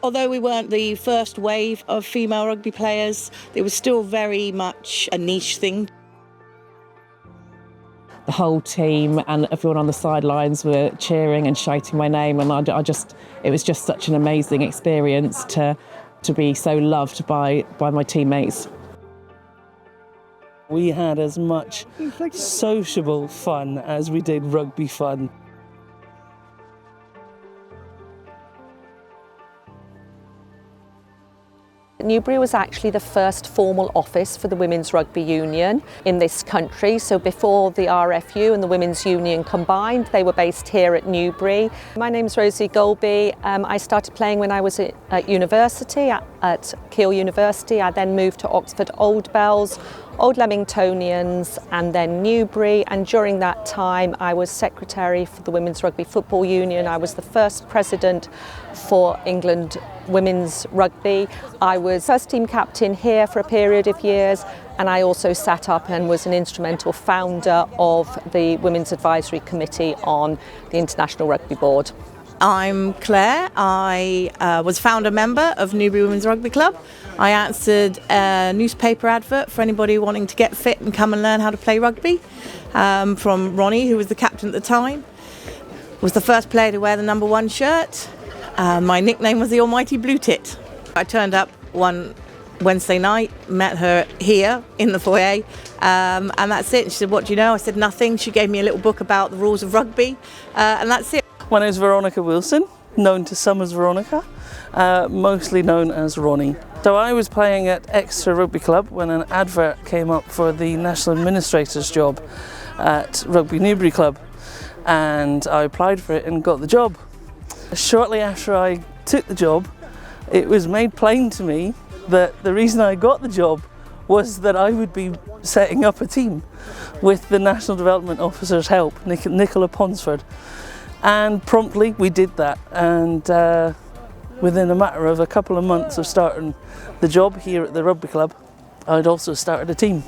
Although we weren't the first wave of female rugby players, it was still very much a niche thing. The whole team and everyone on the sidelines were cheering and shouting my name, and it was just such an amazing experience to be so loved by my teammates. We had as much sociable fun as we did rugby fun. Newbury was actually the first formal office for the Women's Rugby Union in this country. So before the RFU and the Women's Union combined, they were based here at Newbury. My name's Rosie Golby. I started playing when I was at university, at Keele University. I then moved to Oxford Old Bells, Old Leamingtonians and then Newbury, and during that time I was secretary for the Women's Rugby Football Union. I was the first president for England Women's Rugby. I was first team captain here for a period of years, and I also sat up and was an instrumental founder of the Women's Advisory Committee on the International Rugby Board. I'm Claire. I was founder member of Newbury Women's Rugby Club. I answered a newspaper advert for anybody wanting to get fit and come and learn how to play rugby from Ronnie, who was the captain at the time. Was the first player to wear the number 1 shirt. My nickname was the Almighty Blue Tit. I turned up one Wednesday night, met her here in the foyer, and that's it. She said, "What do you know?" I said, "Nothing." She gave me a little book about the rules of rugby, and that's it. My name is Veronica Wilson, known to some as Veronica, mostly known as Ronnie. So I was playing at Exeter Rugby Club when an advert came up for the National Administrator's job at Rugby Newbury Club, and I applied for it and got the job. Shortly after I took the job, it was made plain to me that the reason I got the job was that I would be setting up a team with the National Development Officer's help, Nicola Ponsford. And promptly we did that, and within a matter of a couple of months of starting the job here at the rugby club, I'd also started a team.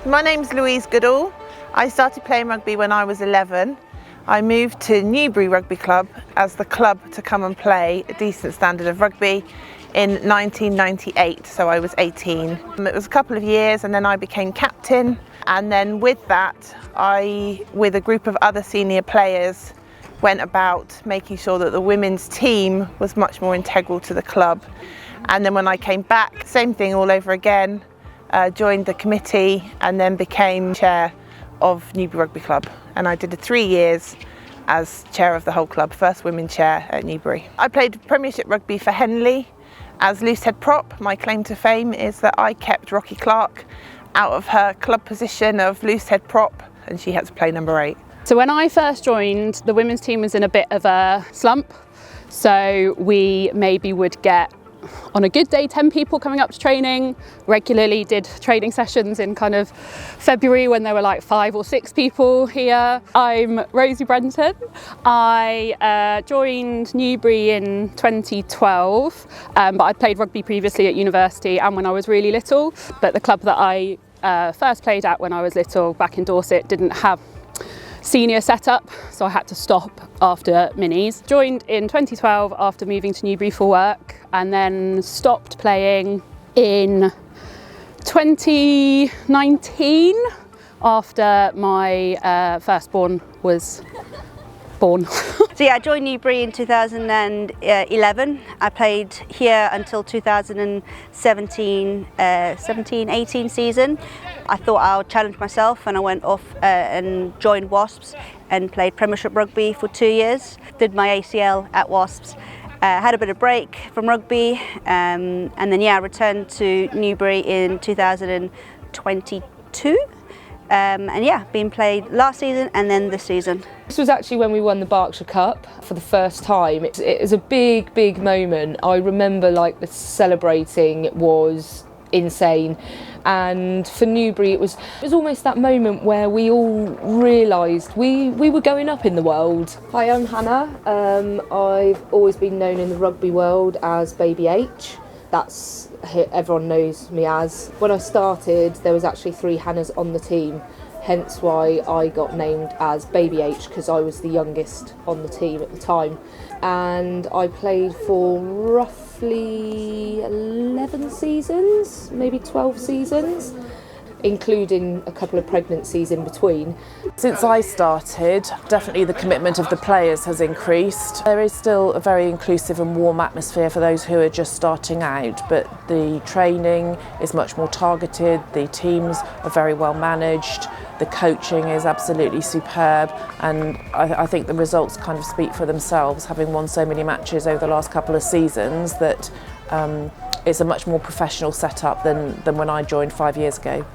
My name's Louise Goodall. I started playing rugby when I was 11. I moved to Newbury Rugby Club as the club to come and play a decent standard of rugby in 1998, so I was 18. It was a couple of years and then I became captain, and then with that I, with a group of other senior players, went about making sure that the women's team was much more integral to the club. And then when I came back, same thing all over again. Joined the committee and then became chair of Newbury Rugby Club, and I did 3 years as chair of the whole club, first women chair at Newbury. I played Premiership rugby for Henley as loosehead prop. My claim to fame is that I kept Rocky Clark out of her club position of loosehead prop, and she had to play number 8. So when I first joined, the women's team was in a bit of a slump, so we maybe would get, on a good day, 10 people coming up to training. Regularly did training sessions in kind of February when there were like 5 or 6 people here. I'm Rosie Brenton. I joined Newbury in 2012, but I played rugby previously at university and when I was really little. But the club that I first played at when I was little, back in Dorset, didn't have senior setup, so I had to stop after minis. Joined in 2012 after moving to Newbury for work, and then stopped playing in 2019 after my firstborn was born. So yeah, I joined Newbury in 2011. I played here until 2017-18 season. I thought I'll challenge myself, and I went off and joined Wasps and played Premiership rugby for 2 years. Did my ACL at Wasps. Had a bit of break from rugby, and then yeah, I returned to Newbury in 2022. And yeah, being played last season and then this season. This was actually when we won the Berkshire Cup for the first time. It was a big moment. I remember like the celebrating was insane, and for Newbury it was almost that moment where we all realised we were going up in the world. Hi, I'm Hannah. I've always been known in the rugby world as Baby H. That's who everyone knows me as. When I started, there was actually 3 Hannahs on the team, hence why I got named as Baby H, because I was the youngest on the team at the time. And I played for roughly 11 seasons, maybe 12 seasons, including a couple of pregnancies in between. Since I started, definitely the commitment of the players has increased. There is still a very inclusive and warm atmosphere for those who are just starting out, but the training is much more targeted, the teams are very well managed, the coaching is absolutely superb, and I think the results kind of speak for themselves, having won so many matches over the last couple of seasons, that it's a much more professional setup than when I joined 5 years ago.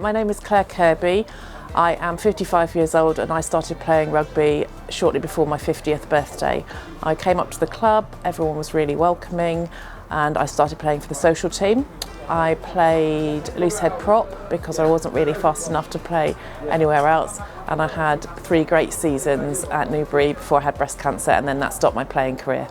My name is Claire Kirby. I am 55 years old and I started playing rugby shortly before my 50th birthday. I came up to the club, everyone was really welcoming, and I started playing for the social team. I played loose head prop because I wasn't really fast enough to play anywhere else, and I had 3 great seasons at Newbury before I had breast cancer, and then that stopped my playing career.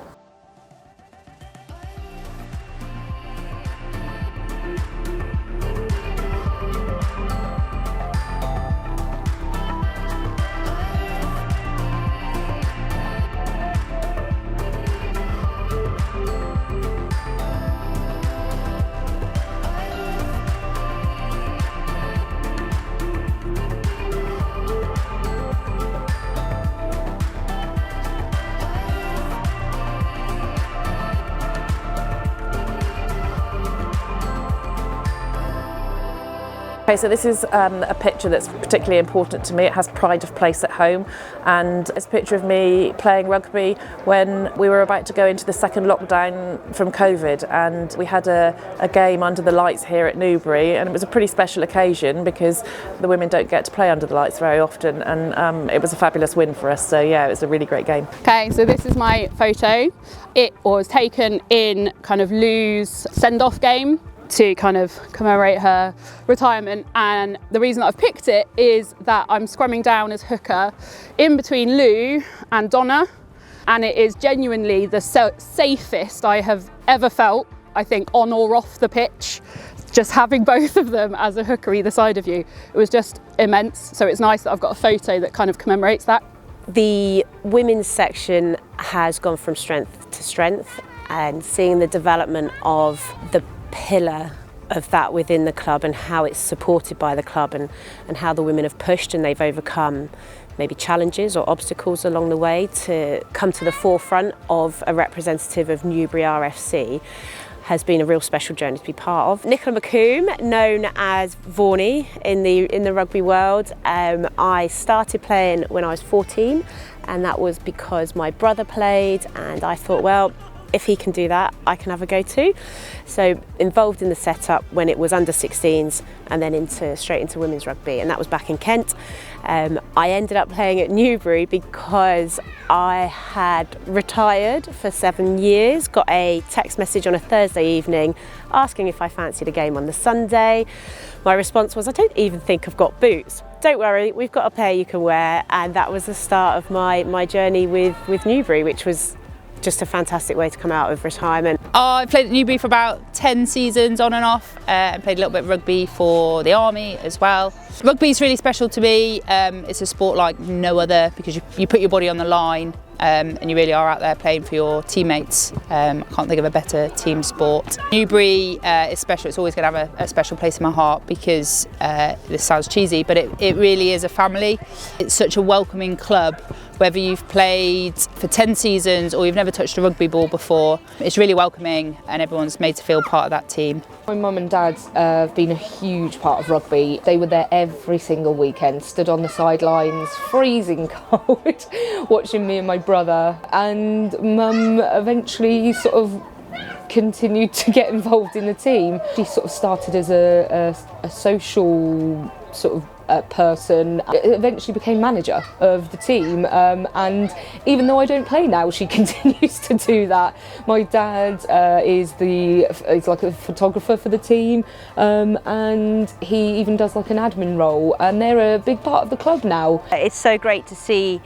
Okay, so this is a picture that's particularly important to me. It has pride of place at home, and it's a picture of me playing rugby when we were about to go into the second lockdown from COVID, and we had a game under the lights here at Newbury, and it was a pretty special occasion because the women don't get to play under the lights very often, and it was a fabulous win for us, so yeah, it was a really great game. Okay, so this is my photo. It was taken in kind of Lou's send-off game to kind of commemorate her retirement, and the reason that I've picked it is that I'm scrumming down as hooker in between Lou and Donna, and it is genuinely the safest I have ever felt, I think, on or off the pitch. Just having both of them as a hooker either side of you, it was just immense. So it's nice that I've got a photo that kind of commemorates that. The women's section has gone from strength to strength, and seeing the development of the pillar of that within the club and how it's supported by the club, and how the women have pushed and they've overcome maybe challenges or obstacles along the way to come to the forefront of a representative of Newbury RFC has been a real special journey to be part of. Nicola McComb, known as Vaughnie in the rugby world, I started playing when I was 14, and that was because my brother played, and I thought, well, if he can do that, I can have a go too. So involved in the setup when it was under 16s, and then straight into women's rugby, and that was back in Kent. I ended up playing at Newbury because I had retired for 7 years, got a text message on a Thursday evening asking if I fancied a game on the Sunday. My response was, I don't even think I've got boots. Don't worry, we've got a pair you can wear, and that was the start of my journey with Newbury, which was just a fantastic way to come out of retirement. I played at Newbury for about 10 seasons on and off, and played a little bit of rugby for the army as well. Rugby is really special to me. It's a sport like no other because you put your body on the line, and you really are out there playing for your teammates. I can't think of a better team sport. Newbury is special. It's always going to have a special place in my heart because this sounds cheesy, but it really is a family. It's such a welcoming club. Whether you've played for 10 seasons or you've never touched a rugby ball before, it's really welcoming and everyone's made to feel part of that team. My mum and dad have been a huge part of rugby. They were there every single weekend, stood on the sidelines, freezing cold, watching me and my brother. And mum eventually sort of continued to get involved in the team. She sort of started as a social sort of person, eventually became manager of the team, and even though I don't play now, she continues to do that. My dad is like a photographer for the team, and he even does like an admin role, and they're a big part of the club now. It's so great to see.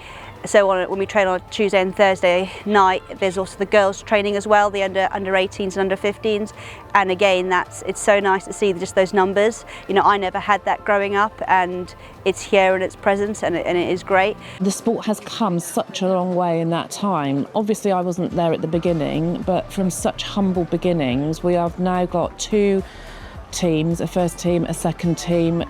So when we train on Tuesday and Thursday night, there's also the girls training as well, the under 18s and under 15s, and again it's so nice to see just those numbers. You know, I never had that growing up, and it's here and it's present, and it is great. The sport has come such a long way in that time. Obviously I wasn't there at the beginning, but from such humble beginnings we have now got 2 teams, a first team, a second team,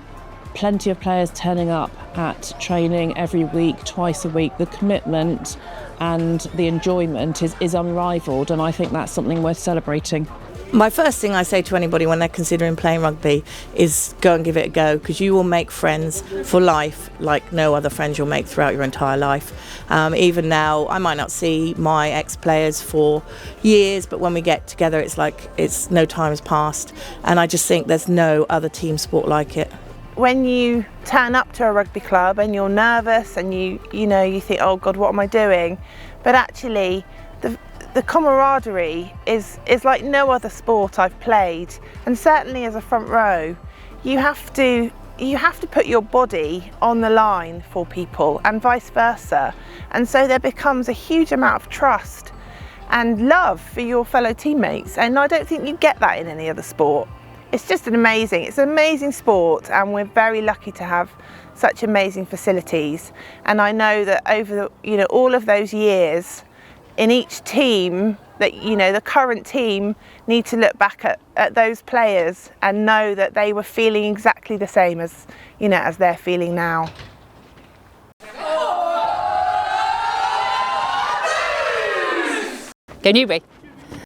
plenty of players turning up at training every week, twice a week. The commitment and the enjoyment is unrivaled, and I think that's something worth celebrating. My first thing I say to anybody when they're considering playing rugby is go and give it a go, because you will make friends for life like no other friends you'll make throughout your entire life. Even now, I might not see my ex-players for years, but when we get together it's like it's no time has passed, and I just think there's no other team sport like it. When you turn up to a rugby club and you're nervous and you think, oh God, what am I doing? But actually the camaraderie is like no other sport I've played, and certainly as a front row you have to put your body on the line for people and vice versa, and so there becomes a huge amount of trust and love for your fellow teammates, and I don't think you get that in any other sport. It's just it's an amazing sport, and we're very lucky to have such amazing facilities. And I know that over all of those years, in each team, that the current team need to look back at those players and know that they were feeling exactly the same as they're feeling now. Go Newbury!